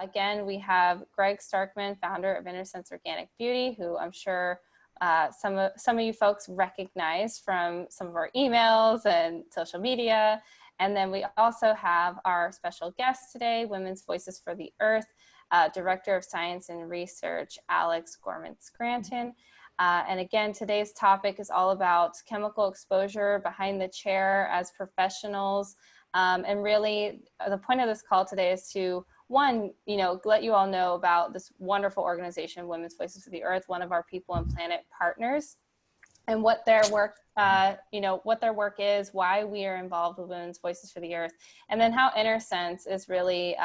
Again, we have Greg Starkman, founder of Innersense Organic Beauty, who I'm sure some of you folks recognize from some of our emails and social media. And then we also have our special guest today, Women's Voices for the Earth, Director of Science and Research, Alex Gorman-Scranton. And again, today's topic is all about chemical exposure behind the chair as professionals. And really, the point of this call today is to, one, let you all know about this wonderful organization, Women's Voices for the Earth, one of our People and Planet partners, and what their work, what their work is, why we are involved with Women's Voices for the Earth, and then how Innersense is really,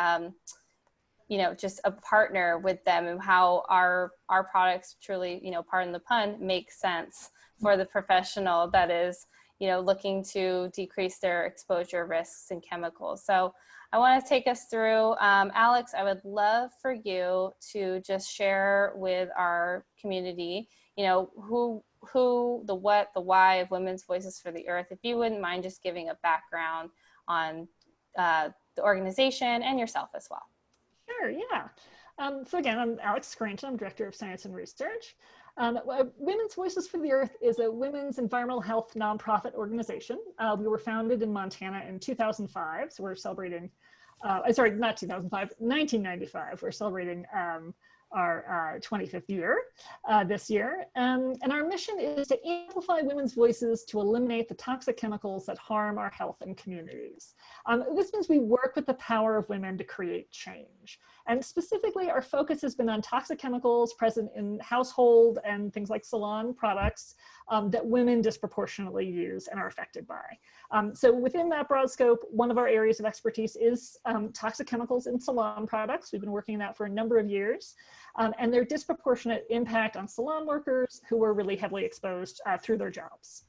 just a partner with them, and how our products truly, pardon the pun, make sense for the professional that is, looking to decrease their exposure risks and chemicals. So I want to take us through. Alex, I would love for you to just share with our community, who, the what, the why of Women's Voices for the Earth. If you wouldn't mind just giving a background on the organization and yourself as well. Sure, yeah. So again, I'm Alex Scranton. I'm Director of Science and Research. Women's Voices for the Earth is a women's environmental health nonprofit organization. We were founded in Montana in 2005, so we're celebrating, sorry, not 2005, 1995. We're celebrating our 25th year this year. And our mission is to amplify women's voices to eliminate the toxic chemicals that harm our health and communities. This means we work with the power of women to create change. And specifically, our focus has been on toxic chemicals present in household and things like salon products that women disproportionately use and are affected by. So within that broad scope, one of our areas of expertise is toxic chemicals in salon products. We've been working on that for a number of years. And their disproportionate impact on salon workers who were really heavily exposed through their jobs.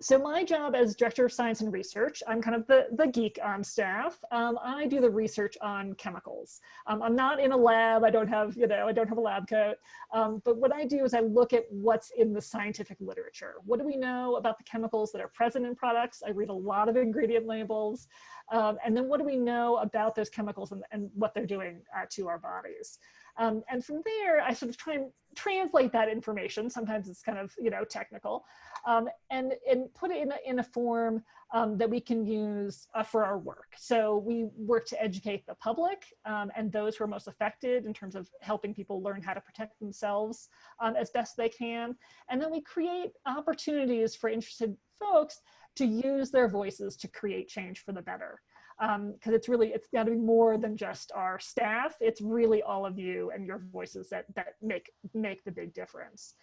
So my job as Director of Science and Research, I'm kind of the geek on staff. I do the research on chemicals. I'm not in a lab. I don't have a lab coat. But what I do is I look at what's in the scientific literature. What do we know about the chemicals that are present in products? I read a lot of ingredient labels. And then what do we know about those chemicals and what they're doing to our bodies? And from there, I sort of try and translate that information. Sometimes it's kind of, technical, and put it in a form that we can use for our work. So we work to educate the public and those who are most affected in terms of helping people learn how to protect themselves as best they can. And then we create opportunities for interested folks to use their voices to create change for the better. Because it's got to be more than just our staff. It's really all of you and your voices that make the big difference.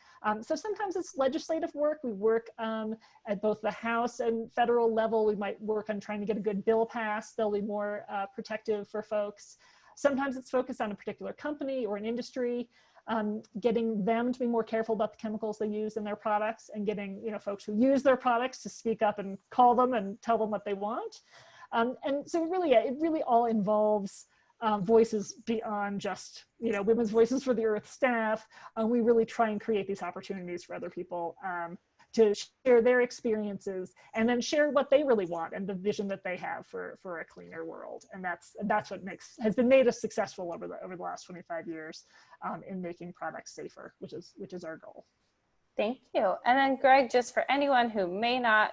So sometimes it's legislative work. We work at both the House and federal level. We might work on trying to get a good bill passed. They'll be more protective for folks. Sometimes it's focused on a particular company or an industry, getting them to be more careful about the chemicals they use in their products, and getting folks who use their products to speak up and call them and tell them what they want. And so it really all involves voices beyond just, Women's Voices for the Earth staff. We really try and create these opportunities for other people to share their experiences and then share what they really want and the vision that they have for a cleaner world. And that's what has been made us successful over the last 25 years in making products safer, which is our goal. Thank you. And then Greg, just for anyone who may not,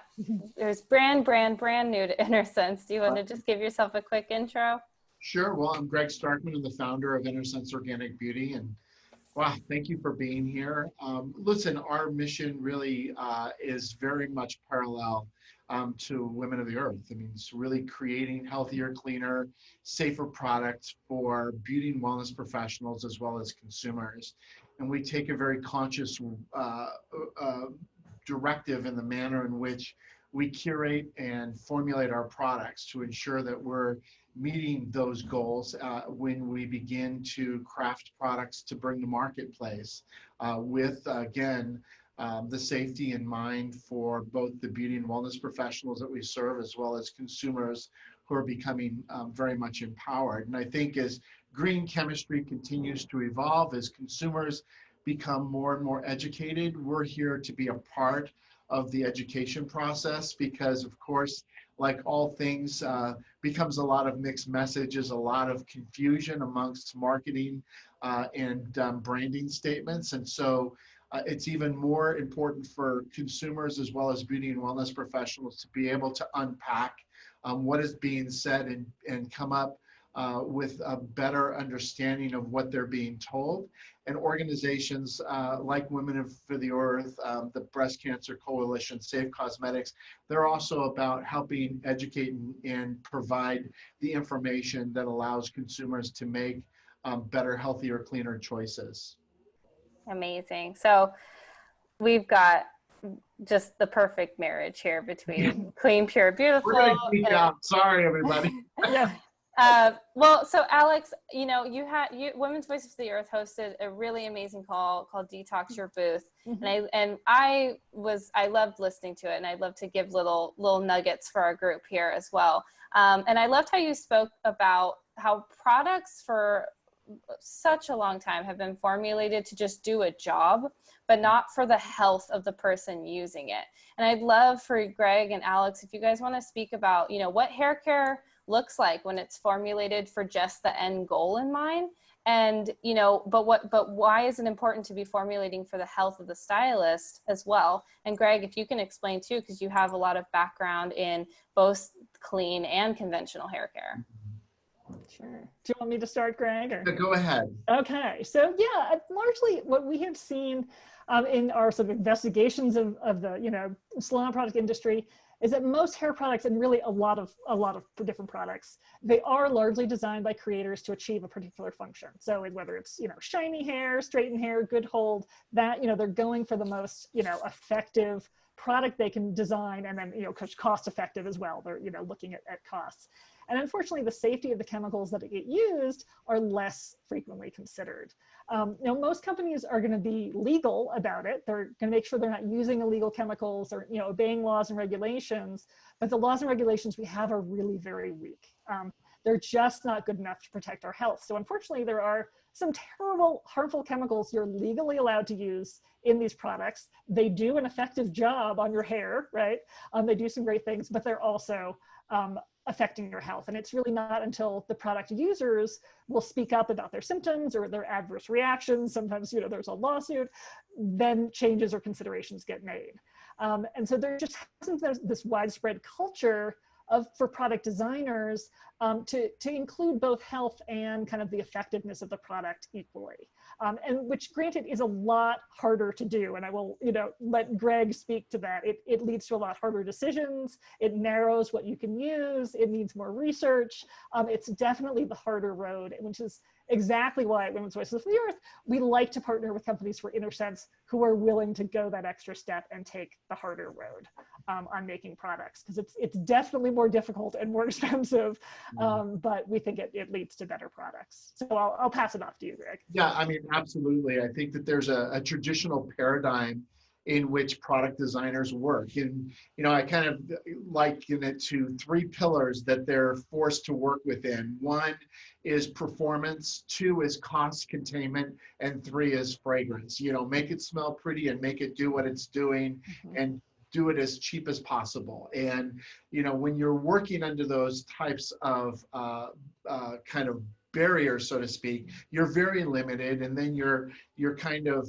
who's brand new to Innersense, do you want to just give yourself a quick intro? Sure. Well, I'm Greg Starkman. I'm the founder of Innersense Organic Beauty. And wow, thank you for being here. Listen, our mission really is very much parallel to Women of the Earth. I mean, it's really creating healthier, cleaner, safer products for beauty and wellness professionals as well as consumers. And we take a very conscious directive in the manner in which we curate and formulate our products to ensure that we're meeting those goals when we begin to craft products to bring to marketplace with, again, the safety in mind for both the beauty and wellness professionals that we serve, as well as consumers who are becoming very much empowered. And I think as green chemistry continues to evolve, as consumers become more and more educated. We're here to be a part of the education process because, of course, like all things, becomes a lot of mixed messages, a lot of confusion amongst marketing and branding statements. And so it's even more important for consumers as well as beauty and wellness professionals to be able to unpack what is being said and come up with a better understanding of what they're being told. And organizations like Women for the Earth, the Breast Cancer Coalition, Safe Cosmetics, they're also about helping educate and provide the information that allows consumers to make better, healthier, cleaner choices. Amazing. So we've got just the perfect marriage here between clean, pure, beautiful. We're going to geek out. Sorry, everybody. Yeah. Well, so Alex, you know, Women's Voices of the Earth hosted a really amazing call called Detox Your Booth. And I loved listening to it, and I'd love to give little nuggets for our group here as well. And I loved how you spoke about how products for such a long time have been formulated to just do a job, but not for the health of the person using it. And I'd love for Greg and Alex, if you guys want to speak about, you know, what hair care looks like when it's formulated for just the end goal in mind. And, you know, but why is it important to be formulating for the health of the stylist as well? And Greg, if you can explain too, because you have a lot of background in both clean and conventional hair care. Sure. Do you want me to start, Greg? Or? Go ahead. Okay. So yeah, largely what we have seen in our sort of investigations of the, you know, salon product industry is that most hair products, and really a lot of different products, they are largely designed by creators to achieve a particular function. So whether it's, you know, shiny hair, straightened hair, good hold, that, you know, they're going for the most, you know, effective product they can design, and then, you know, cost effective as well. They're, you know, looking at costs. And unfortunately, the safety of the chemicals that get used are less frequently considered. You know, most companies are going to be legal about it. They're going to make sure they're not using illegal chemicals or, you know, obeying laws and regulations. But the laws and regulations we have are really very weak. They're just not good enough to protect our health. So unfortunately, there are some terrible, harmful chemicals you're legally allowed to use in these products. They do an effective job on your hair, right? They do some great things, but they're also affecting your health. And it's really not until the product users will speak up about their symptoms or their adverse reactions, sometimes, you know, there's a lawsuit, then changes or considerations get made. And so there just hasn't this widespread culture for product designers to include both health and kind of the effectiveness of the product equally. And which, granted, is a lot harder to do. And I will, you know, let Greg speak to that. It leads to a lot harder decisions. It narrows what you can use. It needs more research. It's definitely the harder road, which is exactly why at Women's Voices of the Earth, we like to partner with companies for Innersense who are willing to go that extra step and take the harder road on making products, because it's definitely more difficult and more expensive, but we think it leads to better products. So I'll pass it off to you, Greg. Yeah, I mean, absolutely. I think that there's a traditional paradigm in which product designers work. And, you know, I kind of liken it to three pillars that they're forced to work within. One is performance, two is cost containment, and three is fragrance. You know, make it smell pretty and make it do what it's doing, and do it as cheap as possible. And, you know, when you're working under those types of kind of barriers, so to speak, you're very limited, and then you're kind of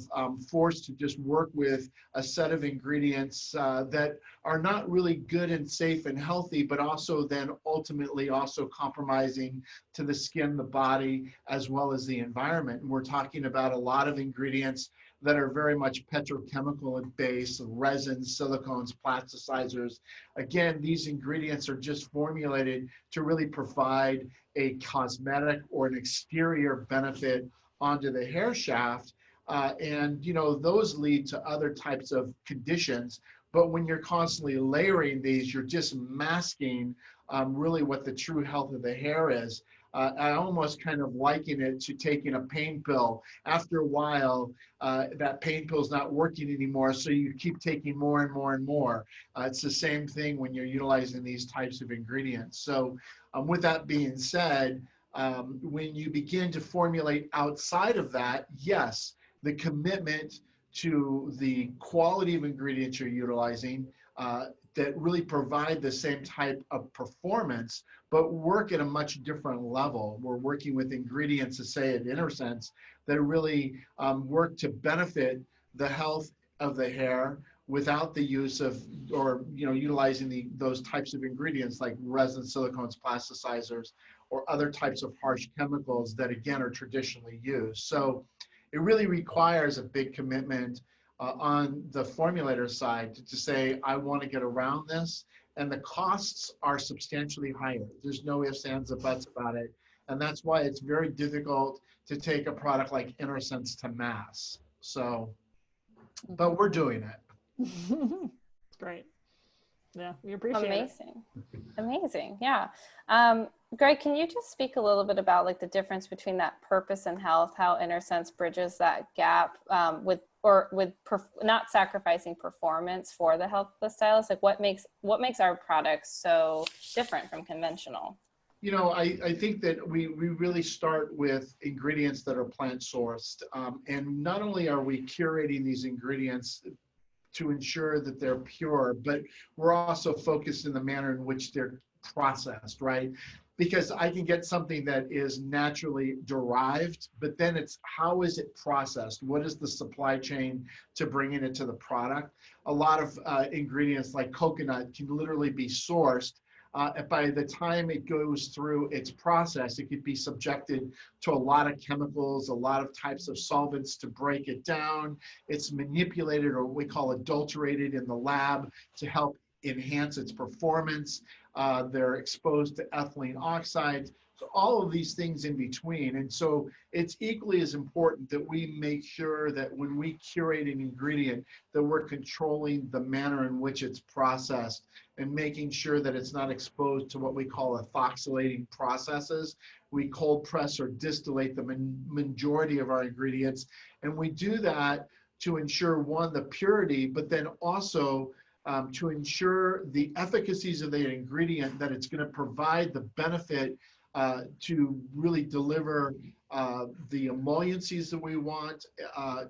forced to just work with a set of ingredients that are not really good and safe and healthy, but also then ultimately also compromising to the skin, the body, as well as the environment. And we're talking about a lot of ingredients that are very much petrochemical in base, resins, silicones, plasticizers. Again, these ingredients are just formulated to really provide a cosmetic or an exterior benefit onto the hair shaft. And, you know, those lead to other types of conditions. But when you're constantly layering these, you're just masking really what the true health of the hair is. I almost kind of liken it to taking a pain pill. After a while, that pain pill is not working anymore, so you keep taking more and more and more. It's the same thing when you're utilizing these types of ingredients. So with that being said, when you begin to formulate outside of that, yes, the commitment to the quality of ingredients you're utilizing that really provide the same type of performance, but work at a much different level. We're working with ingredients, to say at Innersense, that really work to benefit the health of the hair without the use of, or utilizing those types of ingredients like resin, silicones, plasticizers, or other types of harsh chemicals that again are traditionally used. So it really requires a big commitment on the formulator side to say, I want to get around this, and the costs are substantially higher. There's no ifs, ands, or buts about it. And that's why it's very difficult to take a product like Innersense to mass. So, but we're doing it. Great. Yeah, we appreciate Amazing. Amazing. Yeah. Greg, can you just speak a little bit about like the difference between that purpose and health, how Innersense bridges that gap with not sacrificing performance for the health of the stylist? Like what makes our products so different from conventional? I think that we really start with ingredients that are plant sourced. And not only are we curating these ingredients to ensure that they're pure, but we're also focused in the manner in which they're processed, right? Because I can get something that is naturally derived, but then it's how is it processed? What is the supply chain to bringing it to the product? A lot of ingredients like coconut can literally be sourced. By the time it goes through its process, it could be subjected to a lot of chemicals, a lot of types of solvents to break it down. It's manipulated, or what we call adulterated, in the lab to help enhance its performance. They're exposed to ethylene oxides, so all of these things in between. And so it's equally as important that we make sure that when we curate an ingredient, that we're controlling the manner in which it's processed and making sure that it's not exposed to what we call ethoxylating processes. We cold press or distillate the majority of our ingredients. And we do that to ensure, one, the purity, but then also to ensure the efficacies of the ingredient, that it's going to provide the benefit to really deliver the emolliencies that we want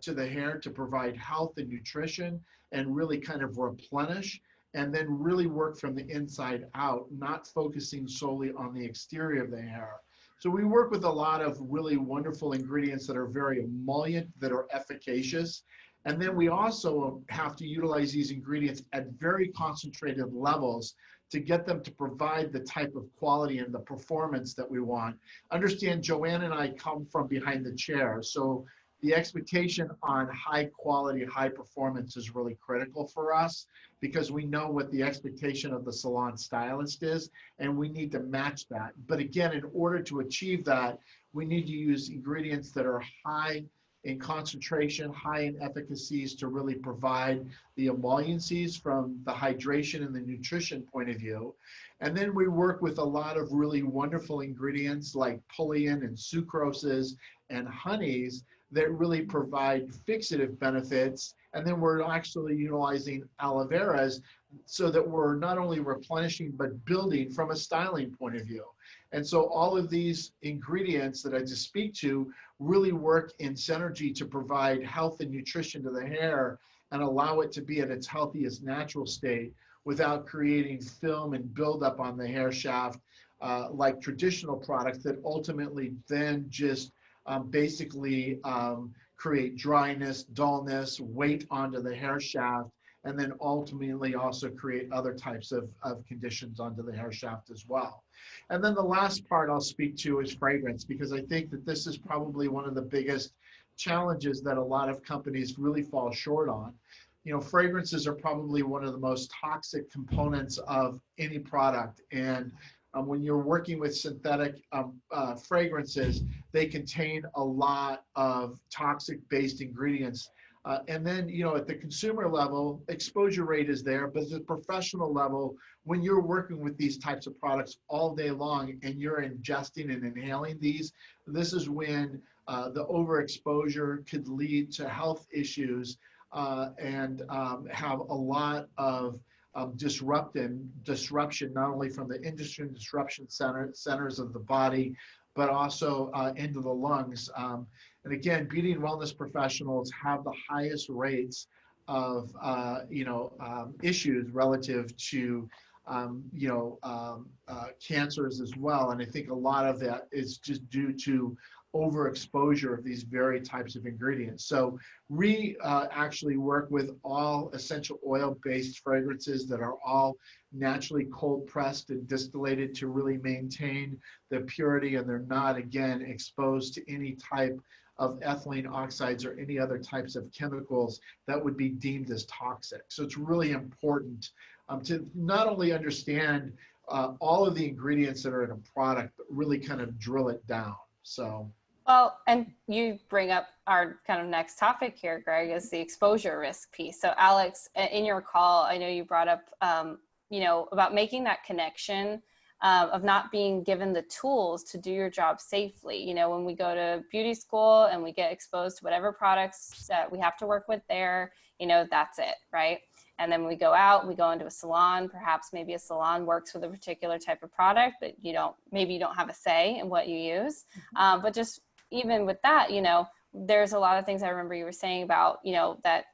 to the hair, to provide health and nutrition and really kind of replenish, and then really work from the inside out, not focusing solely on the exterior of the hair. So we work with a lot of really wonderful ingredients that are very emollient, that are efficacious. And then we also have to utilize these ingredients at very concentrated levels to get them to provide the type of quality and the performance that we want. Understand, Joanne and I come from behind the chair, so the expectation on high quality, high performance is really critical for us, because we know what the expectation of the salon stylist is, and we need to match that. But again, in order to achieve that, we need to use ingredients that are high in concentration, high in efficacies, to really provide the emolliencies from the hydration and the nutrition point of view. And then we work with a lot of really wonderful ingredients like pullein and sucroses and honeys that really provide fixative benefits. And then we're actually utilizing aloe veras so that we're not only replenishing, but building from a styling point of view. And so all of these ingredients that I just speak to really work in synergy to provide health and nutrition to the hair and allow it to be at its healthiest natural state without creating film and buildup on the hair shaft like traditional products that ultimately then just basically create dryness, dullness, weight onto the hair shaft, and then ultimately also create other types of conditions onto the hair shaft as well. And then the last part I'll speak to is fragrance, because I think that this is probably one of the biggest challenges that a lot of companies really fall short on. Fragrances are probably one of the most toxic components of any product. And when you're working with synthetic fragrances, they contain a lot of toxic-based ingredients. And then, at the consumer level, exposure rate is there, but at the professional level, when you're working with these types of products all day long and you're ingesting and inhaling these, this is when the overexposure could lead to health issues and have a lot of disruption, not only from the industry and disruption centers of the body, but also into the lungs. And again, beauty and wellness professionals have the highest rates of issues relative to cancers as well. And I think a lot of that is just due to overexposure of these very types of ingredients. So we actually work with all essential oil-based fragrances that are all naturally cold pressed and distillated to really maintain the purity, and they're not, again, exposed to any type of ethylene oxides or any other types of chemicals that would be deemed as toxic. So it's really important to not only understand all of the ingredients that are in a product, but really kind of drill it down. So. Well, and you bring up our kind of next topic here, Greg, is the exposure risk piece. So Alex, in your call, I know you brought up, about making that connection of not being given the tools to do your job safely. When we go to beauty school and we get exposed to whatever products that we have to work with there, that's it, right? And then when we go out, we go into a salon, perhaps maybe a salon works with a particular type of product, but maybe you don't have a say in what you use. But just even with that, there's a lot of things I remember you were saying about, that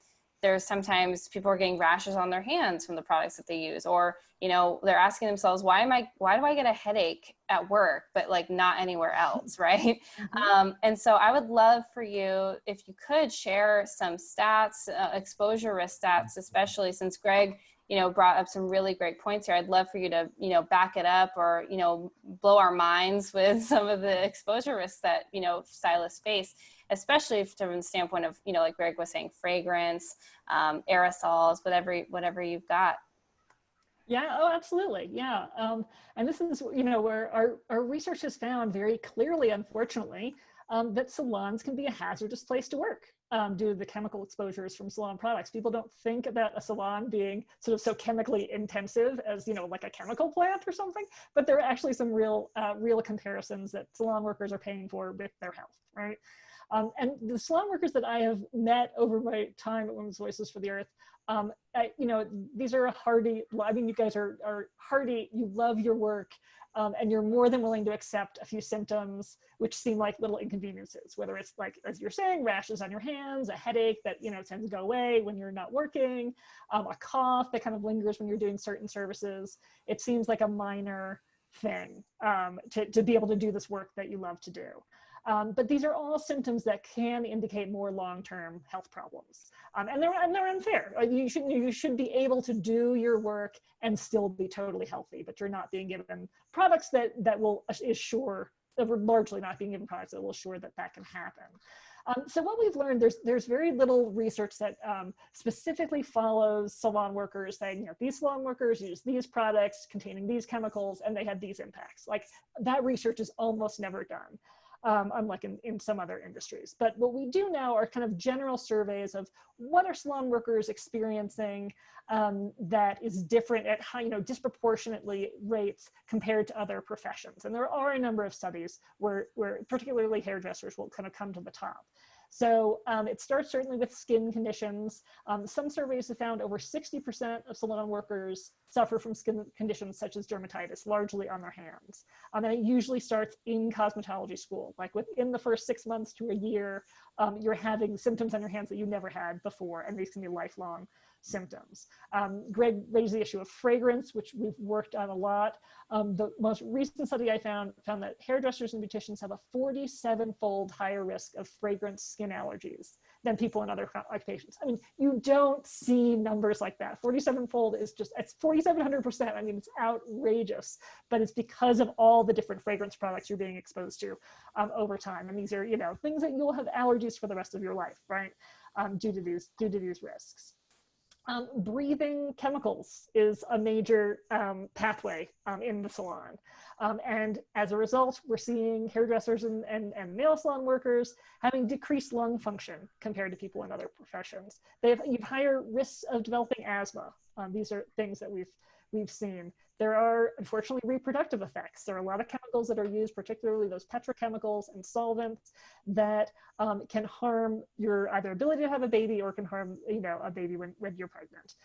there's sometimes people are getting rashes on their hands from the products that they use, or, they're asking themselves, why do I get a headache at work, but like not anywhere else, right? And so I would love for you, if you could share some stats, exposure risk stats, especially since Greg, brought up some really great points here. I'd love for you to, back it up or, blow our minds with some of the exposure risks that, stylists face, especially from the standpoint of, like Greg was saying, fragrance, aerosols, whatever you've got. Yeah, oh, absolutely. Yeah. And this is, where our research has found very clearly, unfortunately, that salons can be a hazardous place to work due to the chemical exposures from salon products. People don't think about a salon being sort of so chemically intensive as, like a chemical plant or something, but there are actually some real comparisons that salon workers are paying for with their health, right? And the salon workers that I have met over my time at Women's Voices for the Earth, these are hardy. I mean, you guys are hardy. You love your work, and you're more than willing to accept a few symptoms which seem like little inconveniences. Whether it's like, as you're saying, rashes on your hands, a headache that tends to go away when you're not working, a cough that kind of lingers when you're doing certain services. It seems like a minor thing to be able to do this work that you love to do. But these are all symptoms that can indicate more long-term health problems, and they're unfair. You should be able to do your work and still be totally healthy, but you're not being given products that will assure. We're largely not being given products that will assure that can happen. So what we've learned, there's very little research that specifically follows salon workers saying, these salon workers use these products containing these chemicals and they had these impacts. Like, that research is almost never done. Unlike in some other industries. But what we do now are kind of general surveys of what are salon workers experiencing that is different at high, disproportionately rates compared to other professions. And there are a number of studies where particularly hairdressers will kind of come to the top. So it starts certainly with skin conditions. Some surveys have found over 60% of salon workers suffer from skin conditions such as dermatitis, largely on their hands. And it usually starts in cosmetology school. Like within the first 6 months to a year, you're having symptoms on your hands that you never had before, and these can be lifelong symptoms. Greg raised the issue of fragrance, which we've worked on a lot. The most recent study I found that hairdressers and beauticians have a 47-fold higher risk of fragrance skin allergies than people in other occupations. I mean, you don't see numbers like that. 47-fold is it's 4,700%. I mean, it's outrageous, but it's because of all the different fragrance products you're being exposed to over time. And these are, things that you'll have allergies for the rest of your life, right? Due to these risks. Breathing chemicals is a major pathway in the salon. And as a result, we're seeing hairdressers and nail salon workers having decreased lung function compared to people in other professions. You've higher risks of developing asthma. These are things that we've we've seen. There are, unfortunately, reproductive effects. There are a lot of chemicals that are used, particularly those petrochemicals and solvents, that can harm your either ability to have a baby or can harm, a baby when you're pregnant.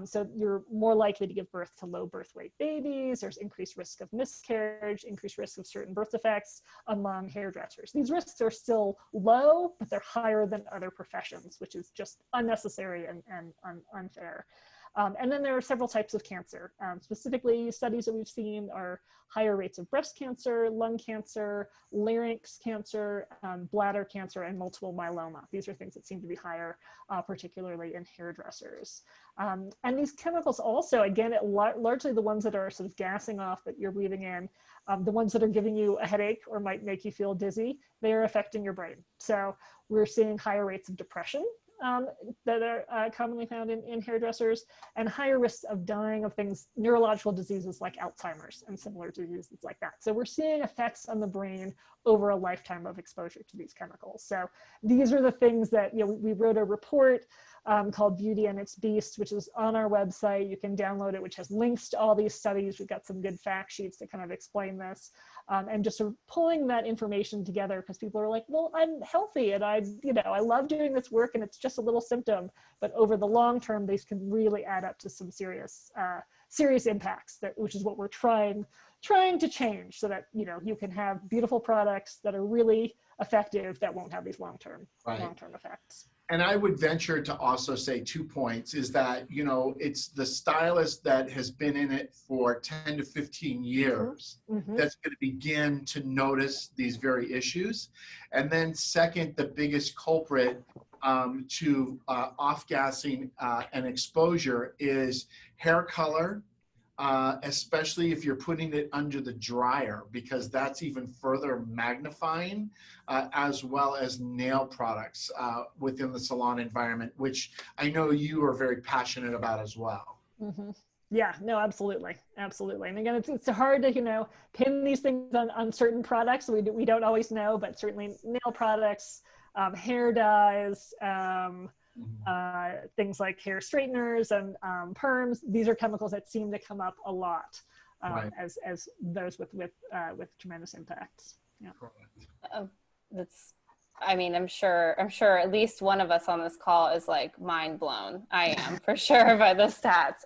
So you're more likely to give birth to low birth weight babies. There's increased risk of miscarriage, increased risk of certain birth defects among hairdressers. These risks are still low, but they're higher than other professions, which is just unnecessary and unfair. And then there are several types of cancer. Specifically, studies that we've seen are higher rates of breast cancer, lung cancer, larynx cancer, bladder cancer, and multiple myeloma. These are things that seem to be higher, particularly in hairdressers. And these chemicals also, again, largely the ones that are sort of gassing off that you're breathing in, the ones that are giving you a headache or might make you feel dizzy, they are affecting your brain. So we're seeing higher rates of depression that are commonly found in hairdressers, and higher risks of dying of things, neurological diseases like Alzheimer's and similar diseases like that. So we're seeing effects on the brain over a lifetime of exposure to these chemicals. So these are the things that, we wrote a report called Beauty and Its Beast, which is on our website. You can download it, which has links to all these studies. We've got some good fact sheets that kind of explain this. And just sort of pulling that information together, because people are like, well, I'm healthy and I love doing this work and it's just a little symptom, but over the long term, these can really add up to some serious impacts, which is what we're trying to change, so that, you can have beautiful products that are really effective that won't have these long-term effects. And I would venture to also say 2 points is that, it's the stylist that has been in it for 10 to 15 years that's going to begin to notice these very issues. And then second, the biggest culprit to off-gassing and exposure is hair color, especially if you're putting it under the dryer, because that's even further magnifying, as well as nail products within the salon environment, which I know you are very passionate about as well. Yeah, no, absolutely. Absolutely. And again, it's hard to, pin these things on certain products. We don't always know, but certainly nail products, hair dyes, things like hair straighteners and perms. These are chemicals that seem to come up a lot as those with tremendous impacts. Yeah. I'm sure at least one of us on this call is like mind blown. I am for sure by the stats.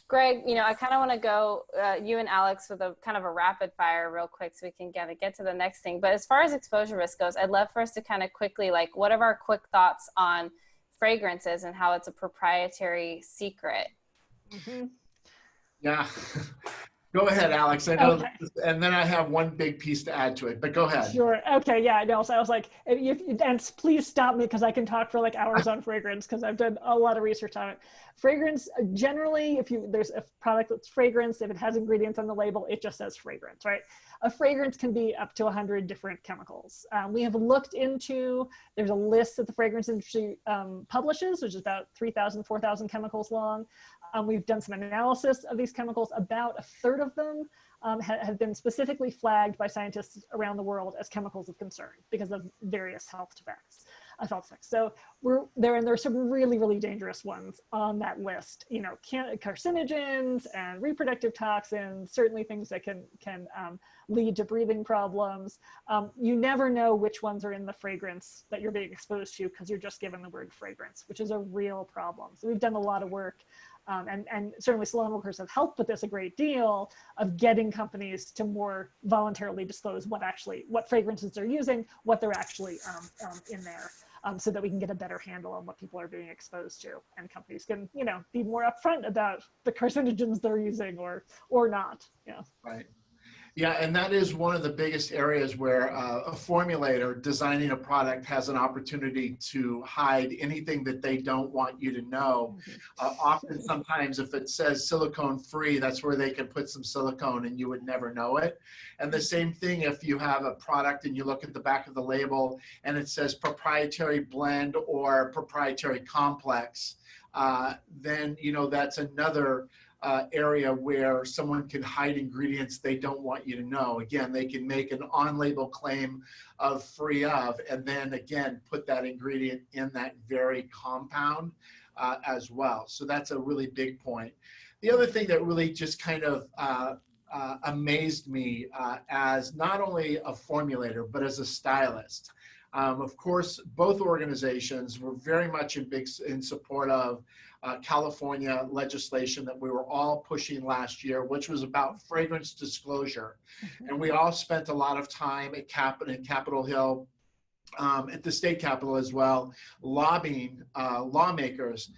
Greg, I kind of want to go you and Alex with a kind of a rapid fire real quick so we can get to the next thing. But as far as exposure risk goes, I'd love for us to kind of quickly, what are our quick thoughts on fragrances and how it's a proprietary secret? Yeah. Go ahead, Alex. I know, and then I have one big piece to add to it, but go ahead. Sure. Okay. Yeah. No. So I was like, and please stop me, because I can talk for hours on fragrance, because I've done a lot of research on it. Fragrance, generally, there's a product that's fragrance, if it has ingredients on the label, it just says fragrance, right? A fragrance can be up to 100 different chemicals. We have looked into, there's a list that the fragrance industry publishes, which is about 3,000, 4,000 chemicals long. We've done some analysis of these chemicals. About a third of them have been specifically flagged by scientists around the world as chemicals of concern because of various health effects. So there are some really, really dangerous ones on that list. Carcinogens and reproductive toxins, certainly things that can lead to breathing problems. You never know which ones are in the fragrance that you're being exposed to, because you're just given the word fragrance, which is a real problem. So we've done a lot of work. And certainly salon workers have helped with this a great deal, of getting companies to more voluntarily disclose what fragrances they're using, what they're actually in there, so that we can get a better handle on what people are being exposed to, and companies can, be more upfront about the carcinogens they're using or not. Yeah. Right. Yeah, and that is one of the biggest areas where a formulator designing a product has an opportunity to hide anything that they don't want you to know. Often, sometimes, if it says silicone free, that's where they can put some silicone and you would never know it. And the same thing if you have a product and you look at the back of the label and it says proprietary blend or proprietary complex, then, that's another area where someone can hide ingredients they don't want you to know. Again, they can make an on-label claim of free of, and then again, put that ingredient in that very compound as well. So that's a really big point. the other thing that really just kind of amazed me as not only a formulator, but as a stylist. Of course, both organizations were very much in support of California legislation that we were all pushing last year, which was about fragrance disclosure. And we all spent a lot of time at Capitol Hill, at the state capitol as well, lobbying lawmakers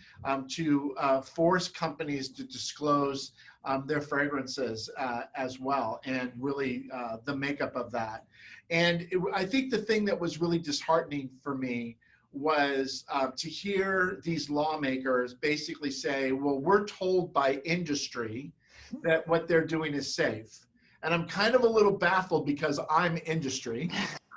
to force companies to disclose their fragrances as well, and really the makeup of that. And I think the thing that was really disheartening for me was to hear these lawmakers basically say, well, we're told by industry that what they're doing is safe. And I'm kind of a little baffled because I'm industry.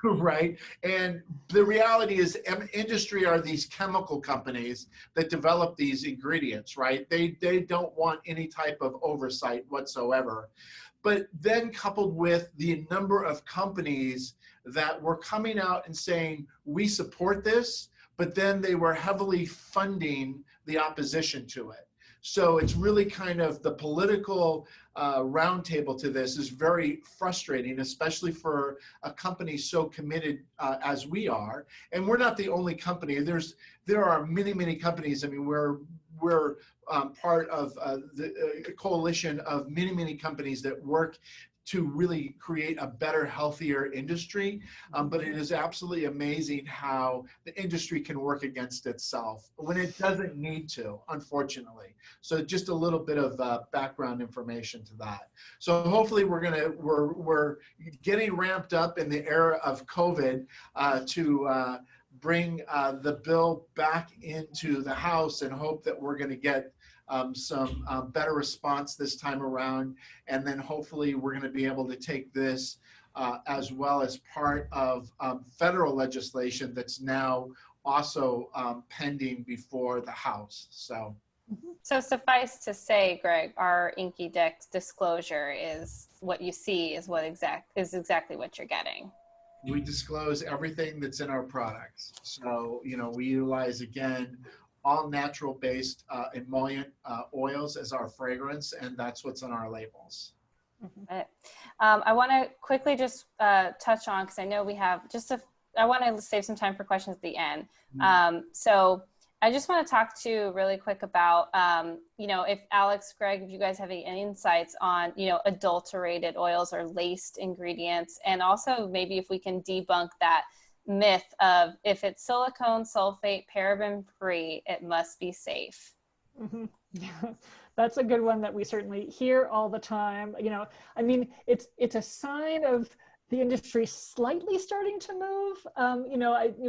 Right. And the reality is industry are these chemical companies that develop these ingredients, right? They don't want any type of oversight whatsoever. But then coupled with the number of companies that were coming out and saying, we support this, but then they were heavily funding the opposition to it. So it's really kind of the political roundtable to this is very frustrating, especially for a company so committed as we are. And we're not the only company. There are many, many companies. I mean, we're part of the coalition of many, many companies that work to really create a better, healthier industry. But it is absolutely amazing how the industry can work against itself when it doesn't need to, unfortunately. So just a little bit of background information to that. So hopefully we're getting ramped up in the era of COVID to bring the bill back into the House, and hope that we're going to get some better response this time around. And then hopefully we're going to be able to take this as well as part of federal legislation that's now also pending before the House. So suffice to say, Greg, our Inky Deck disclosure is what you see is exactly what you're getting. We disclose everything that's in our products. So, we utilize, again, all natural based emollient oils as our fragrance, and that's what's on our labels. I want to quickly just touch on, because I know we have I want to save some time for questions at the end. So I just want to talk to really quick about, if Alex, Greg, if you guys have any insights on, adulterated oils or laced ingredients, and also maybe if we can debunk that myth of if it's silicone, sulfate, paraben free, it must be safe. That's a good one that we certainly hear all the time. I mean, it's a sign of the industry slightly starting to move.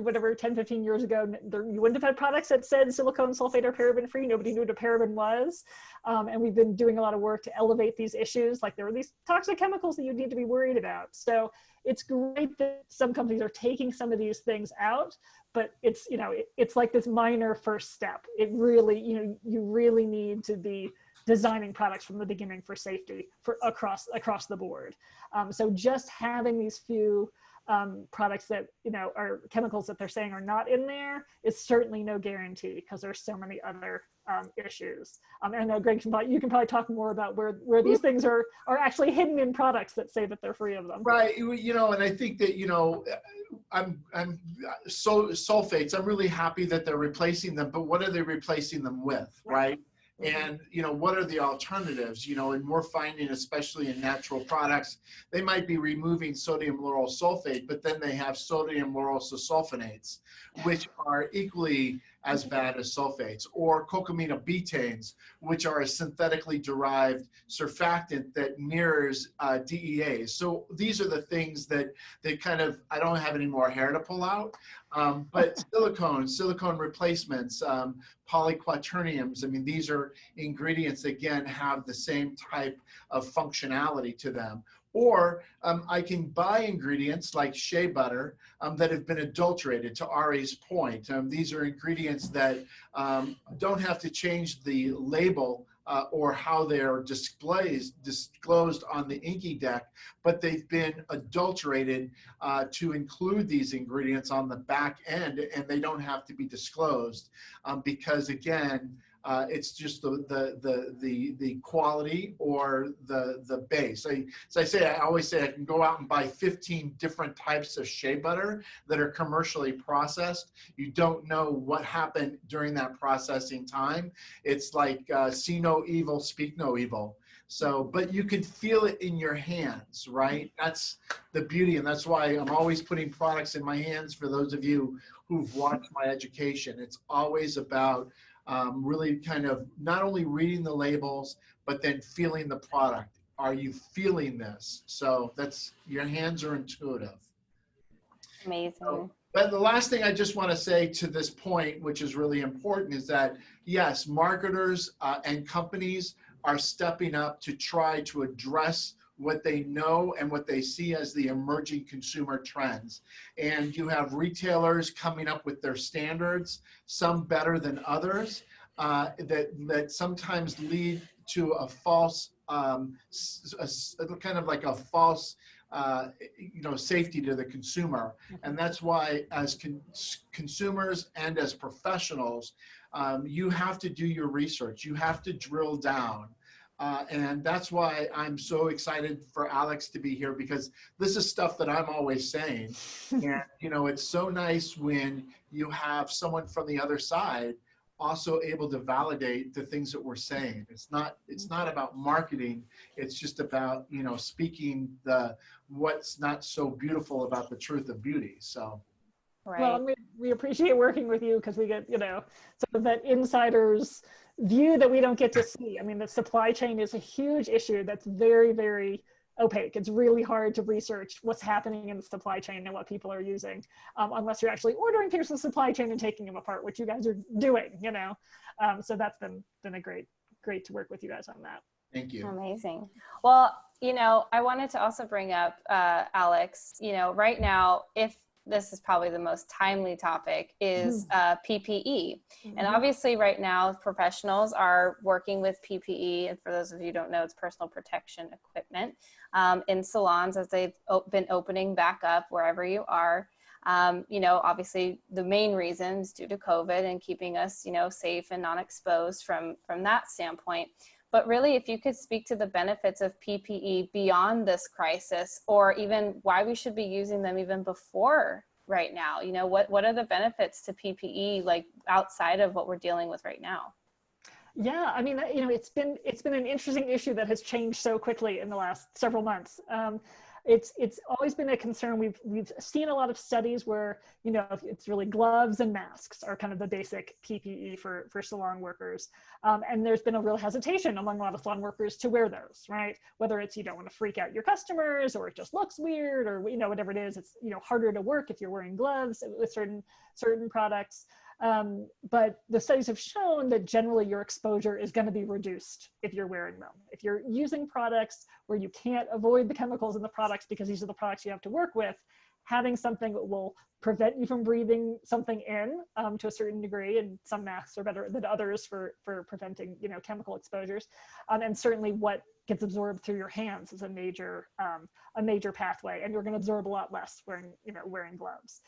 Whatever, 10, 15 years ago, you wouldn't have had products that said silicone, sulfate, or paraben free. Nobody knew what a paraben was. And we've been doing a lot of work to elevate these issues. Like, there are these toxic chemicals that you need to be worried about. So it's great that some companies are taking some of these things out, but it's, it's like this minor first step. It really, you really need to be designing products from the beginning for safety across the board. So just having these few products that, are chemicals that they're saying are not in there is certainly no guarantee, because there's so many other issues. And I know, Greg, you can probably talk more about where these things are actually hidden in products that say that they're free of them. Right. And I think that, sulfates, I'm really happy that they're replacing them, but what are they replacing them with, right? And, what are the alternatives, and we're finding, especially in natural products, they might be removing sodium lauryl sulfate, but then they have sodium lauryl sulfonates, which are equally as bad as sulfates, or cocamino betanes, which are a synthetically derived surfactant that mirrors DEAs. So these are the things that I don't have any more hair to pull out, but silicone replacements, polyquaterniums, I mean, these are ingredients that, again, have the same type of functionality to them. Or I can buy ingredients like shea butter that have been adulterated, to Ari's point. These are ingredients that don't have to change the label or how they're disclosed on the Inky Deck, but they've been adulterated to include these ingredients on the back end, and they don't have to be disclosed because, again, It's just the quality or the base. I always say I can go out and buy 15 different types of shea butter that are commercially processed. You don't know what happened during that processing time. It's like see no evil, speak no evil. So, but you can feel it in your hands, right? That's the beauty, and that's why I'm always putting products in my hands. For those of you who've watched my education, it's always about really kind of not only reading the labels, but then feeling the product. Are you feeling this? So that's, your hands are intuitive. Amazing. So, but the last thing I just want to say to this point, which is really important, is that yes, marketers and companies are stepping up to try to address what they know and what they see as the emerging consumer trends. And you have retailers coming up with their standards, some better than others, that sometimes lead to a false, kind of like a false, safety to the consumer. And that's why as consumers and as professionals, you have to do your research. You have to drill down. And that's why I'm so excited for Alex to be here, because this is stuff that I'm always saying. And, it's so nice when you have someone from the other side also able to validate the things that we're saying. It's not about marketing. It's just about, speaking what's not so beautiful about the truth of beauty. So. Right. Well, we appreciate working with you because we get, sort of that insider's view that we don't get to see. I mean, the supply chain is a huge issue that's very, very opaque. It's really hard to research what's happening in the supply chain and what people are using, unless you're actually ordering things from the supply chain and taking them apart, which you guys are doing, So that's been a great to work with you guys on that. Thank you. Amazing. Well, I wanted to also bring up, Alex, right now, if this is probably the most timely topic, is PPE. And obviously right now professionals are working with PPE, and for those of you who don't know, it's personal protection equipment, in salons as they've been opening back up wherever you are. Obviously the main reasons due to COVID and keeping us, safe and non-exposed from that standpoint. But really, if you could speak to the benefits of PPE beyond this crisis, or even why we should be using them even before right now, what are the benefits to PPE, like outside of what we're dealing with right now? Yeah, I mean, it's been an interesting issue that has changed so quickly in the last several months. It's always been a concern. We've seen a lot of studies where, it's really gloves and masks are kind of the basic PPE for salon workers. And there's been a real hesitation among a lot of salon workers to wear those, right? Whether it's you don't want to freak out your customers, or it just looks weird, or, whatever it is, it's, harder to work if you're wearing gloves with certain products. But the studies have shown that generally your exposure is going to be reduced if you're wearing them. If you're using products where you can't avoid the chemicals in the products because these are the products you have to work with, having something that will prevent you from breathing something in to a certain degree, and some masks are better than others for preventing chemical exposures, and certainly what gets absorbed through your hands is a major pathway, and you're going to absorb a lot less wearing gloves.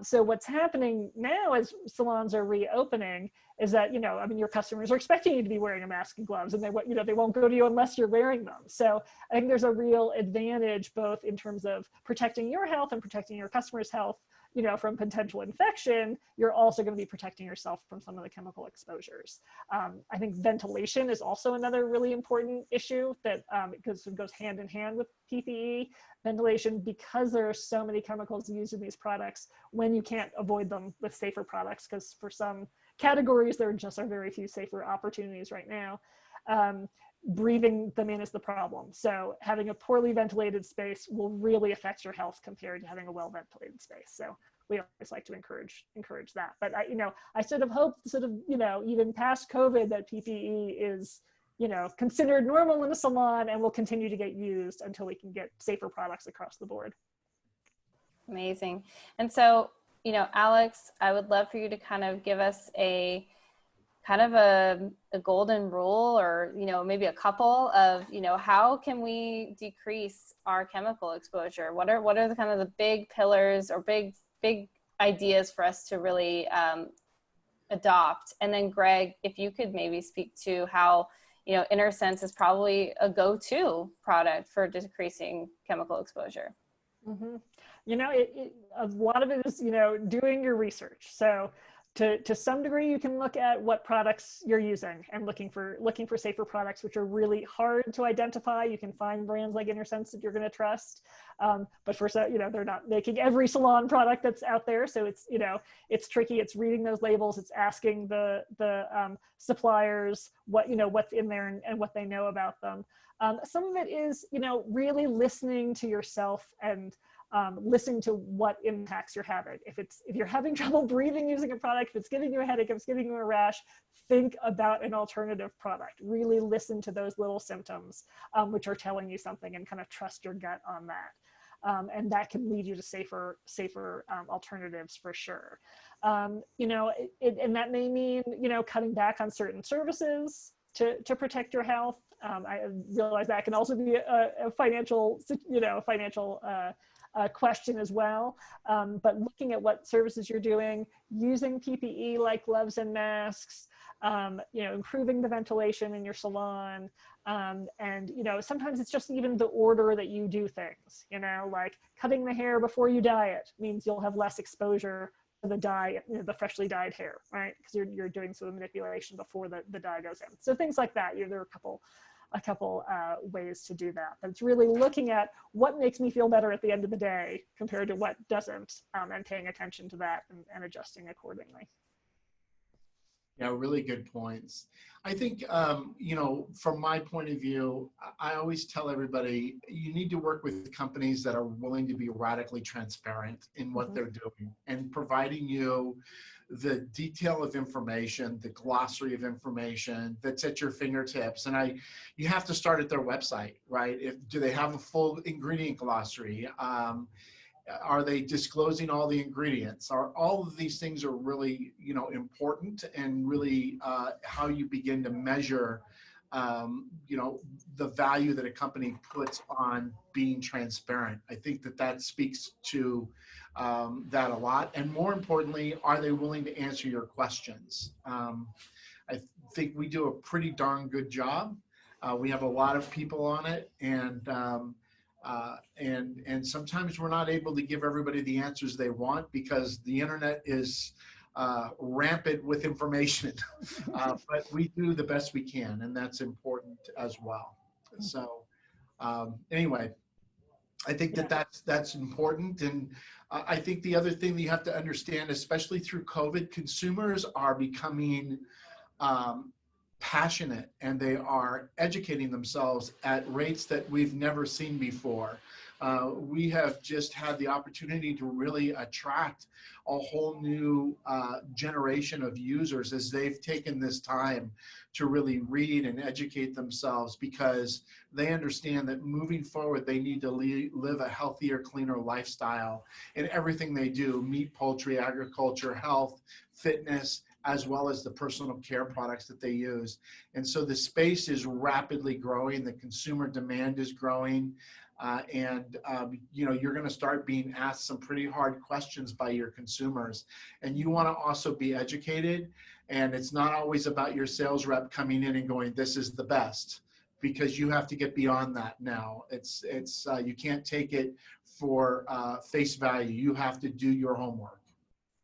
So what's happening now as salons are reopening is that, your customers are expecting you to be wearing a mask and gloves, and they won't go to you unless you're wearing them. So I think there's a real advantage both in terms of protecting your health and protecting your customers' health, from potential infection. You're also going to be protecting yourself from some of the chemical exposures. I think ventilation is also another really important issue that goes hand in hand with PPE. Ventilation, because there are so many chemicals used in these products, when you can't avoid them with safer products, because for some categories there just are very few safer opportunities right now. Breathing them in is the problem. So having a poorly ventilated space will really affect your health compared to having a well-ventilated space. So we always like to encourage that. But I sort of hope even past COVID that PPE is, considered normal in a salon and will continue to get used until we can get safer products across the board. Amazing. And so, Alex, I would love for you to kind of give us a golden rule, or, maybe a couple of, how can we decrease our chemical exposure? What are the kind of the big pillars or big ideas for us to really adopt? And then Greg, if you could maybe speak to how, you know, Innersense is probably a go-to product for decreasing chemical exposure. Mm-hmm. You know, a lot of it is, you know, doing your research. So to some degree, you can look at what products you're using and looking for safer products, which are really hard to identify. You can find brands like Innersense that you're going to trust, but for so, you know, they're not making every salon product that's out there. So it's, you know, it's tricky. It's reading those labels. It's asking the suppliers what, you know, what's in there and what they know about them. Some of it is, you know, really listening to yourself and listening to what impacts you're having. If you're having trouble breathing using a product, if it's giving you a headache, if it's giving you a rash, think about an alternative product. Really listen to those little symptoms, which are telling you something, and kind of trust your gut on that. And that can lead you to safer alternatives for sure. You know, and that may mean, you know, cutting back on certain services to protect your health. I realize that can also be a financial, you know, question as well. But looking at what services you're doing, using PPE like gloves and masks, you know, improving the ventilation in your salon. And, you know, sometimes it's just even the order that you do things, you know, like cutting the hair before you dye it means you'll have less exposure to the dye, you know, the freshly dyed hair, right? Because you're doing some manipulation before the dye goes in. So things like that, there are a couple ways to do that. But it's really looking at what makes me feel better at the end of the day compared to what doesn't, and paying attention to that and adjusting accordingly. Yeah, really good points. I think, you know, from my point of view, I always tell everybody, you need to work with companies that are willing to be radically transparent in what they're doing and providing you the detail of information, the glossary of information that's at your fingertips. And you have to start at their website, right? Do they have a full ingredient glossary? Are they disclosing all the ingredients? All of these things are really, you know, important, and really how you begin to measure, you know, the value that a company puts on being transparent. I think that speaks to that a lot. And more importantly, are they willing to answer your questions? I think we do a pretty darn good job. We have a lot of people on it, and sometimes we're not able to give everybody the answers they want because the internet is rampant with information. But we do the best we can, and that's important as well. So anyway, I think that's important. And I think the other thing that you have to understand, especially through COVID, consumers are becoming passionate, and they are educating themselves at rates that we've never seen before. We have just had the opportunity to really attract a whole new generation of users as they've taken this time to really read and educate themselves, because they understand that moving forward, they need to live a healthier, cleaner lifestyle in everything they do: meat, poultry, agriculture, health, fitness, as well as the personal care products that they use. And so the space is rapidly growing, the consumer demand is growing, you know, you're gonna start being asked some pretty hard questions by your consumers. And you wanna also be educated, and it's not always about your sales rep coming in and going, this is the best, because you have to get beyond that now. You can't take it for face value. You have to do your homework.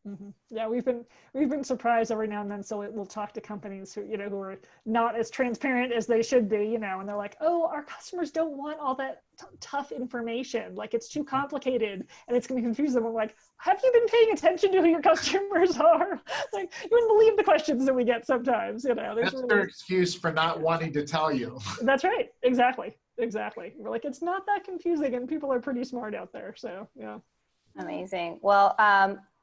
Mm-hmm. Yeah, we've been surprised every now and then. So we'll talk to companies who, you know, who are not as transparent as they should be, you know, and they're like, oh, our customers don't want all that tough information. Like, it's too complicated and it's going to confuse them. I'm like, have you been paying attention to who your customers are? Like, you wouldn't believe the questions that we get sometimes, you know. That's their excuse for not wanting to tell you. That's right. Exactly. We're like, it's not that confusing, and people are pretty smart out there. So, yeah. Amazing. Well,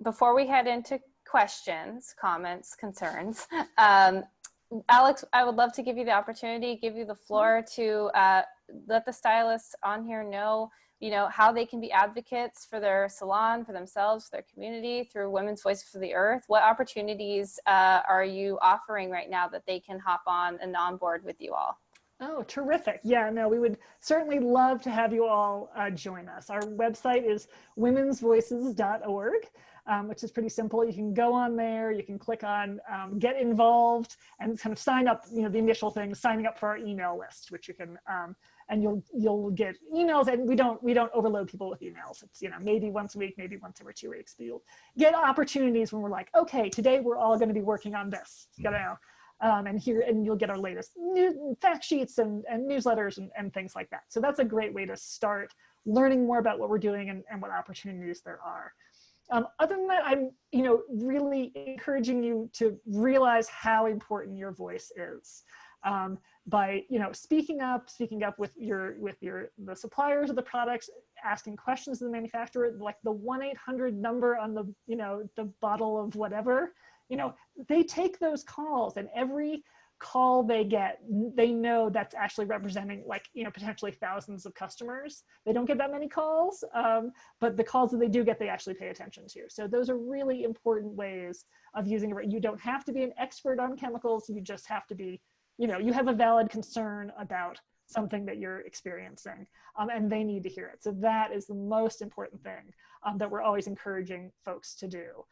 before we head into questions, comments, concerns, Alex, I would love to give you the opportunity, give you the floor to let the stylists on here know, you know, how they can be advocates for their salon, for themselves, for their community through Women's Voices for the Earth. What opportunities are you offering right now that they can hop on and on board with you all? Oh, terrific. Yeah, no, we would certainly love to have you all join us. Our website is womensvoices.org. which is pretty simple. You can go on there, you can click on get involved and kind of sign up, the initial thing, signing up for our email list, which you can, and you'll get emails, and we don't overload people with emails. It's, maybe once a week, maybe once every 2 weeks, but you'll get opportunities when we're like, okay, today we're all going to be working on this, and you'll get our latest fact sheets and newsletters and things like that. So that's a great way to start learning more about what we're doing and what opportunities there are. Other than that, I'm, really encouraging you to realize how important your voice is. By, speaking up with the suppliers of the products, asking questions to the manufacturer, like the 1-800 number on the, the bottle of whatever, they take those calls, and every call they get, they know that's actually representing, like, potentially thousands of customers. They don't get that many calls, but the calls that they do get, they actually pay attention to. So those are really important ways of using it. You don't have to be an expert on chemicals. You just have to be, you have a valid concern about something that you're experiencing, and they need to hear it. So that is the most important thing that we're always encouraging folks to do.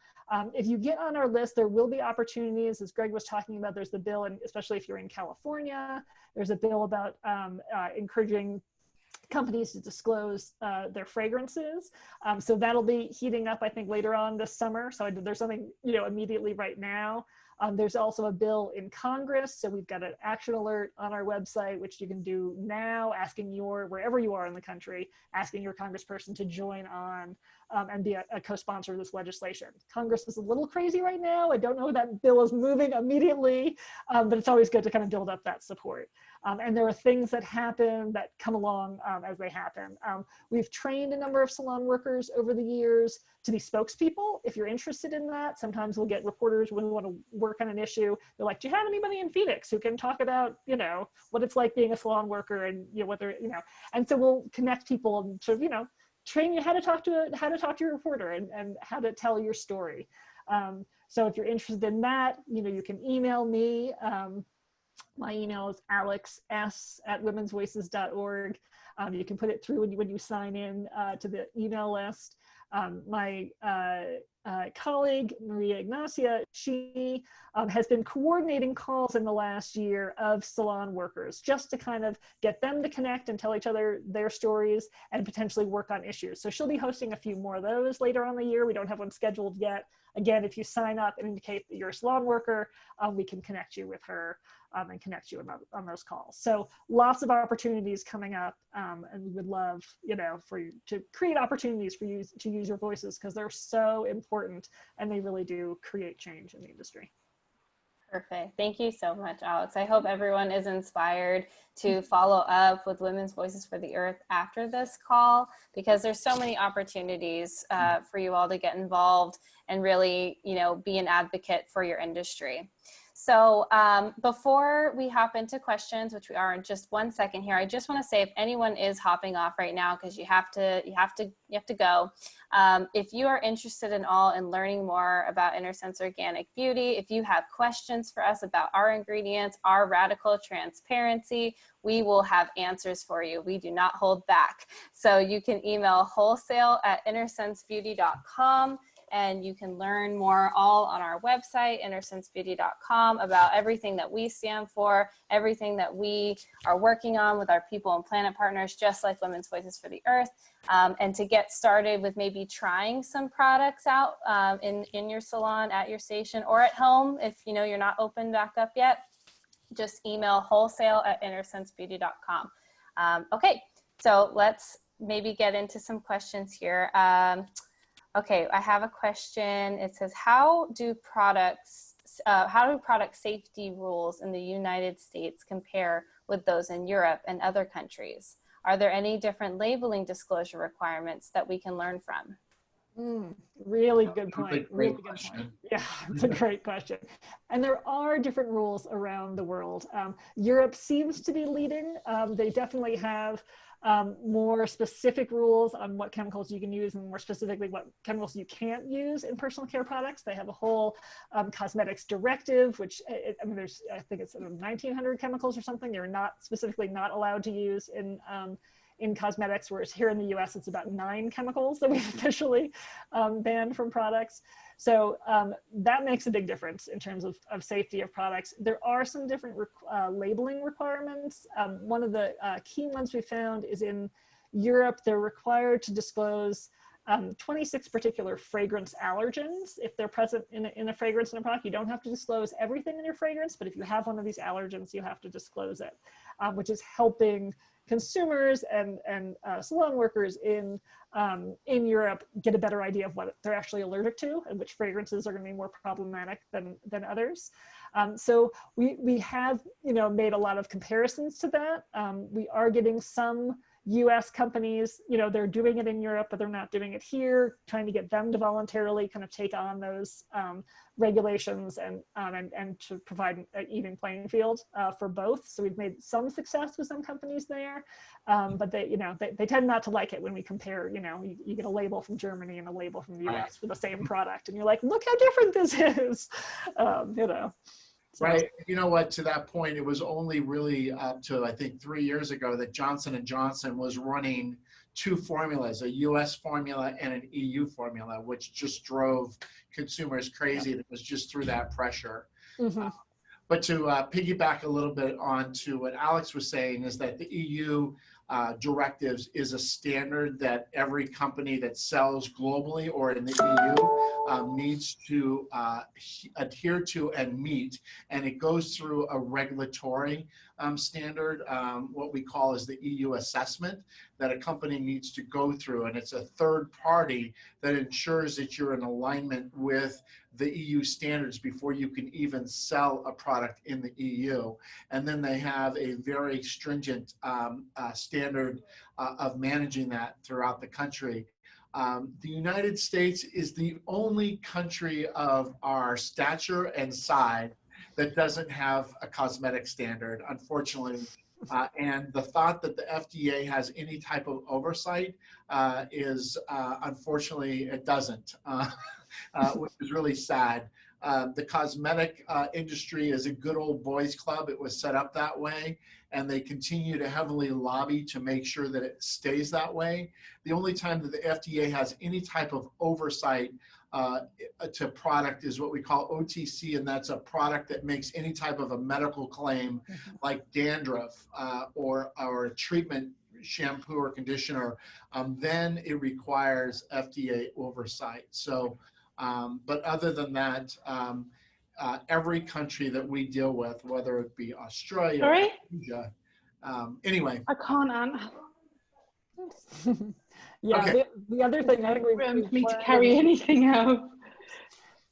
If you get on our list, there will be opportunities, as Greg was talking about. There's the bill, and especially if you're in California, there's a bill about encouraging companies to disclose their fragrances. So that'll be heating up, I think, later on this summer. So there's something, immediately right now. There's also a bill in Congress. So we've got an action alert on our website, which you can do now, asking wherever you are in the country, asking your congressperson to join on and be a co-sponsor of this legislation. Congress is a little crazy right now. I don't know if that bill is moving immediately, but it's always good to kind of build up that support. And there are things that happen that come along as they happen. We've trained a number of salon workers over the years to be spokespeople. If you're interested in that, sometimes we'll get reporters when we want to work on an issue. They're like, do you have anybody in Phoenix who can talk about, what it's like being a salon worker, and what they're, and so we'll connect people and sort of, train you how to talk to your reporter and how to tell your story. So if you're interested in that, you can email me. My email is alexs@womensvoices.org. You can put it through when you sign in to the email list. My colleague, Maria Ignacia, she has been coordinating calls in the last year of salon workers, just to kind of get them to connect and tell each other their stories and potentially work on issues. So she'll be hosting a few more of those later on in the year. We don't have one scheduled yet. Again, if you sign up and indicate that you're a salon worker, we can connect you with her and connect you on those calls. So lots of opportunities coming up, and we would love, for you to create opportunities for you to use your voices, because they're so important and they really do create change in the industry. Perfect. Thank you so much, Alex. I hope everyone is inspired to follow up with Women's Voices for the Earth after this call, because there's so many opportunities for you all to get involved and really, be an advocate for your industry. So before we hop into questions, which we are in just 1 second here, I just want to say, if anyone is hopping off right now because you have to go, if you are interested in learning more about Innersense Organic Beauty, if you have questions for us about our ingredients, our radical transparency, we will have answers for you. We do not hold back. So you can email wholesale@innersensebeauty.com. and you can learn more all on our website, innersensebeauty.com, about everything that we stand for, everything that we are working on with our people and planet partners, just like Women's Voices for the Earth. And to get started with maybe trying some products out in your salon, at your station, or at home, if you're not open back up yet, just email wholesale@innersensebeauty.com. Okay, so let's maybe get into some questions here. Okay, I have a question. It says, how do product safety rules in the United States compare with those in Europe and other countries? Are there any different labeling disclosure requirements that we can learn from? Really good point. Really good question. point. Yeah, it's a great question. And there are different rules around the world. Europe seems to be leading. They definitely have more specific rules on what chemicals you can use, and more specifically what chemicals you can't use in personal care products. They have a whole cosmetics directive, which I think it's 1,900 chemicals or something you're not allowed to use in in cosmetics, whereas here in the US, it's about 9 chemicals that we've officially banned from products. So that makes a big difference in terms of safety of products. There are some different labeling requirements. One of the key ones we found is in Europe, they're required to disclose 26 particular fragrance allergens. If they're present in a fragrance in a product, you don't have to disclose everything in your fragrance, but if you have one of these allergens, you have to disclose it, which is helping consumers and salon workers in Europe get a better idea of what they're actually allergic to and which fragrances are going to be more problematic than others. So we have made a lot of comparisons to that. We are getting some US companies, they're doing it in Europe, but they're not doing it here, trying to get them to voluntarily kind of take on those regulations and to provide an even playing field for both. So we've made some success with some companies there, but they tend not to like it when we compare, you get a label from Germany and a label from the US for the same product. And you're like, look how different this is, So. Right. You know what, to that point, it was only really up to, I think, 3 years ago that Johnson & Johnson was running 2 formulas, a US formula and an EU formula, which just drove consumers crazy. It was just through that pressure. Mm-hmm. But to piggyback a little bit on to what Alex was saying is that the EU directives is a standard that every company that sells globally or in the EU needs to adhere to and meet. And it goes through a regulatory standard, what we call is the EU assessment, that a company needs to go through. And it's a third party that ensures that you're in alignment with the EU standards before you can even sell a product in the EU. And then they have a very stringent standard of managing that throughout the country. The United States is the only country of our stature and size that doesn't have a cosmetic standard, unfortunately. And the thought that the FDA has any type of oversight is, unfortunately, it doesn't, which is really sad. The cosmetic industry is a good old boys club. It was set up that way, and they continue to heavily lobby to make sure that it stays that way. The only time that the FDA has any type of oversight to product is what we call OTC, and that's a product that makes any type of a medical claim like dandruff or a treatment shampoo or conditioner, then it requires FDA oversight. So, but other than that, every country that we deal with, whether it be Australia, Sorry? Asia, anyway. I can't answer. Yeah, Okay. the other thing I think we've For me to carry anything out.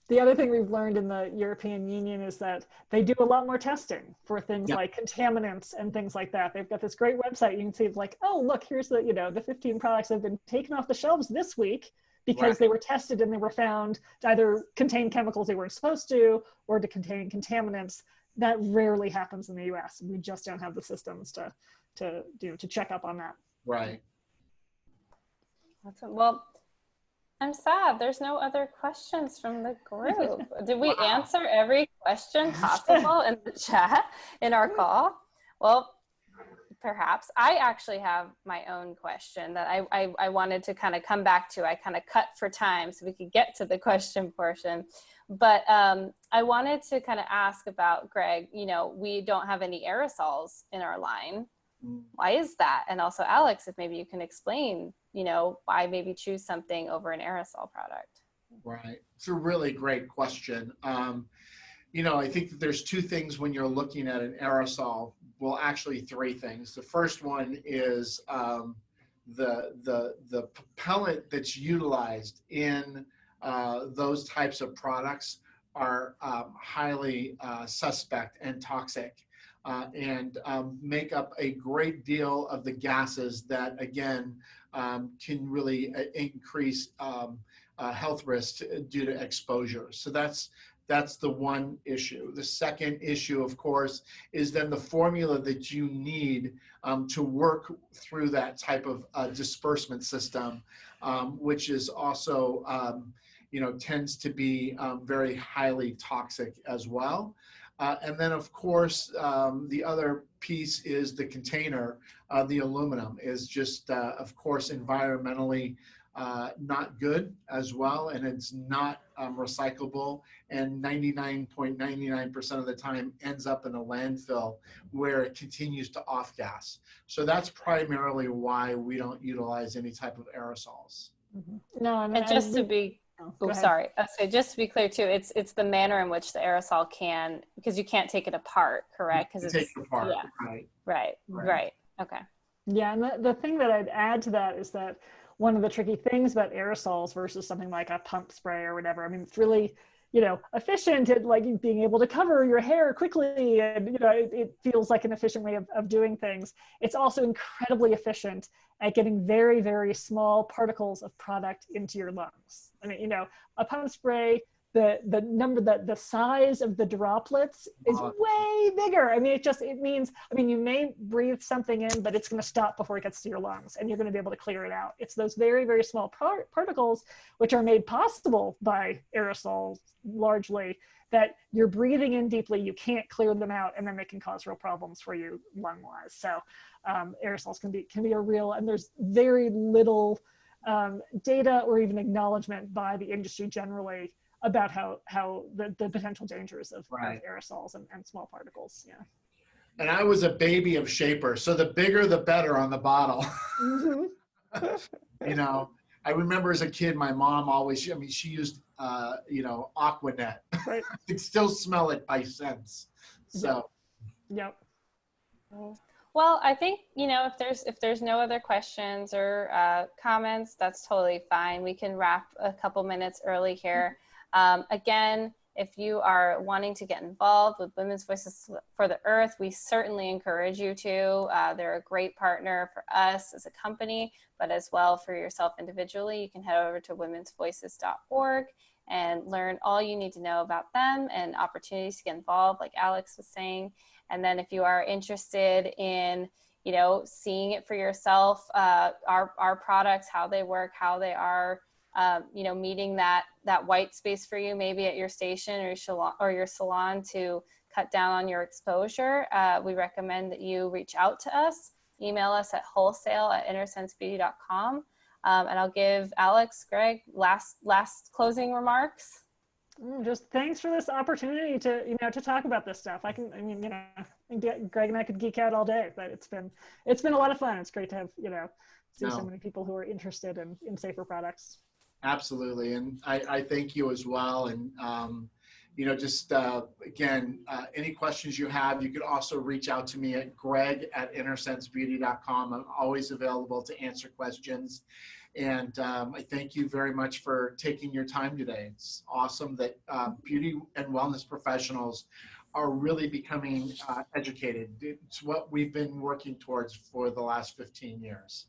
The other thing we've learned in the European Union is that they do a lot more testing for things like contaminants and things like that. They've got this great website. You can see like, oh, look, here's the, the 15 products that have been taken off the shelves this week because they were tested and they were found to either contain chemicals they weren't supposed to or to contain contaminants. That rarely happens in the US. We just don't have the systems to check up on that. Right. Awesome. Well, I'm sad there's no other questions from the group. Did we answer every question possible in the chat in our call? Well, perhaps. I actually have my own question that I wanted to kind of come back to. I kind of cut for time so we could get to the question portion. But I wanted to kind of ask about, Greg, we don't have any aerosols in our line. Why is that? And also, Alex, if maybe you can explain, why maybe choose something over an aerosol product. Right. It's a really great question. I think that there's 2 things when you're looking at an aerosol. Well, actually 3 things. The first one is the propellant that's utilized in those types of products are highly suspect and toxic. And make up a great deal of the gases that, again, can really increase health risks due to exposure. So that's the one issue. The second issue, of course, is then the formula that you need to work through that type of disbursement system, which is also tends to be very highly toxic as well. And then, of course, the other piece is the container. The aluminum is just, of course, environmentally not good as well, and it's not recyclable, and 99.99% of the time ends up in a landfill where it continues to off-gas. So that's primarily why we don't utilize any type of aerosols. No, And just to be, sorry. So just to be clear too, it's the manner in which the aerosol can, because you can't take it apart, correct? Because take it apart, yeah. Right. Okay. Yeah, and the thing that I'd add to that is that one of the tricky things about aerosols versus something like a pump spray or whatever, I mean, it's really, efficient at like being able to cover your hair quickly, and it feels like an efficient way of doing things. It's also incredibly efficient at getting very, very small particles of product into your lungs. I mean, a pump spray, the size of the droplets is way bigger. I mean, it means you may breathe something in, but it's going to stop before it gets to your lungs, and you're going to be able to clear it out. It's those very, very small particles, which are made possible by aerosols largely, that you're breathing in deeply, you can't clear them out, and then they can cause real problems for you lung-wise. So aerosols can be a real, and there's very little data or even acknowledgement by the industry generally about how the potential dangers of aerosols and small particles. Yeah. And I was a baby of Shaper, so the bigger the better on the bottle. I remember as a kid, my mom always, she used, Aquanet. Right. I could still smell it by sense. So. Yep. Well, I think, if there's no other questions or comments, that's totally fine. We can wrap a couple minutes early here. Again, if you are wanting to get involved with Women's Voices for the Earth, we certainly encourage you to. They're a great partner for us as a company, but as well for yourself individually. You can head over to womensvoices.org and learn all you need to know about them and opportunities to get involved, like Alex was saying. And then if you are interested in, seeing it for yourself, our products, how they work, how they are, meeting that white space for you, maybe at your station or your salon to cut down on your exposure, we recommend that you reach out to us. Email us at wholesale@innersensebeauty.com. And I'll give Alex, Greg, last closing remarks. Just thanks for this opportunity to talk about this stuff. Greg and I could geek out all day, but it's been a lot of fun. It's great to have, see so many people who are interested in safer products. Absolutely. And I thank you as well. And, again, any questions you have, you could also reach out to me at greg@innersensebeauty.com. I'm always available to answer questions. And I thank you very much for taking your time today. It's awesome that beauty and wellness professionals are really becoming educated. It's what we've been working towards for the last 15 years.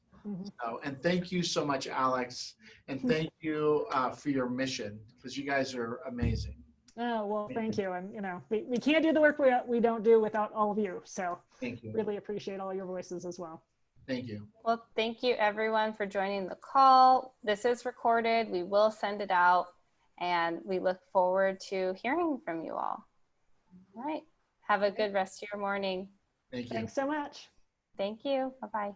So, and thank you so much, Alex. And thank you for your mission, because you guys are amazing. Oh, well, thank you. And, we can't do the work we don't do without all of you. So thank you. Really appreciate all your voices as well. Thank you. Well, thank you everyone for joining the call. This is recorded. We will send it out, and we look forward to hearing from you all. All right. Have a good rest of your morning. Thank you. Thanks so much. Thank you. Bye-bye.